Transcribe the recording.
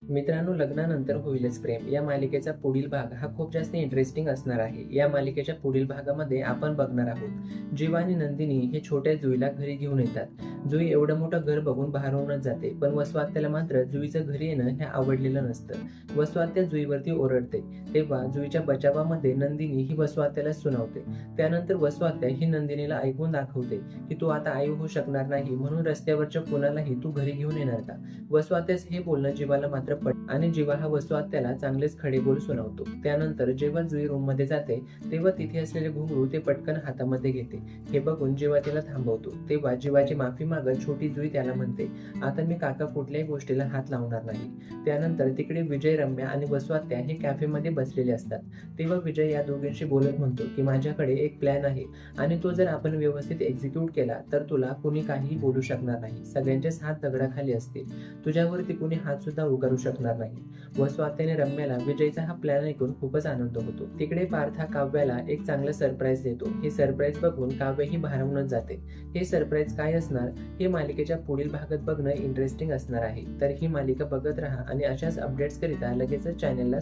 मित्रांनो, लग्नानंतर होईलच प्रेम या मालिकेचा पुढील भाग हा खूप जास्त इंटरेस्टिंग असणार आहे. या मालिकेच्या पुढील भागामध्ये आपण बघणार आहोत जीवा आणि नंदिनी हे छोट्या जुईला घरी घेऊन येतात. जुई एवढं मोठं घर बघून भारावूनच जाते, पण वसुआत्याला मात्र जुईचं घरी येणं हे आवडलेलं नसतं. वसुआत्या जुईवरती ओरडते, तेव्हा जुईच्या बचावामध्ये नंदिनी ही वसुआत्याला सुनावते. त्यानंतर वसुआत्या ही नंदिनीला ऐकून दाखवते की तू आता आई होऊ शकणार नाही, म्हणून रस्त्यावरच्या कोणालाही तू घरी घेऊन येणार का. वसुआत्यास हे बोलणं जीवाला मात्र आणि जीवा हा वसुआत्याला चांगलेच खडेबोल सुनावतो. त्यानंतर जेव्हा जुई रूम मध्ये जाते तेव्हा तिथे असलेले घुंगरू ते पटकन हातामध्ये घेते. हे बघून जीवा तिला थांबवतो. तेव्हा जीवाची माफी मागत छोटी जुई त्याला म्हणते, आता मी काका कुठल्याही गोष्टीला हात लावणार नाही. त्यानंतर तिकडे विजय, रम्या आणि वसुआत्या हे कॅफेमध्ये बसलेले असतात. तेव्हा विजय या दोघींशी बोलत म्हणतो की माझ्याकडे एक प्लॅन आहे आणि तो जर आपण व्यवस्थित एक्झिक्यूट केला तर तुला कुणी काहीही बोलू शकणार नाही. सगळ्यांचेच हात दगडाखाली असतील. तुझ्यावरती कुणी हात सुद्धा उगारू शकणार नाही. वसुआत्याने रम्याला विजयचा हा प्लॅन ऐकून खूपच आनंद होतो. तिकडे पार्थ काव्याला एक चांगलं सरप्राईज देतो. हे सरप्राईज बघून काव्य ही भारावूनच जाते. हे सरप्राईज काय असणार हे मालिकेच्या पुढील भागात बघणं इंटरेस्टिंग असणार आहे. तर ही मालिका बघत राहा आणि अशाच अपडेट्स करिता लगेचच चॅनलला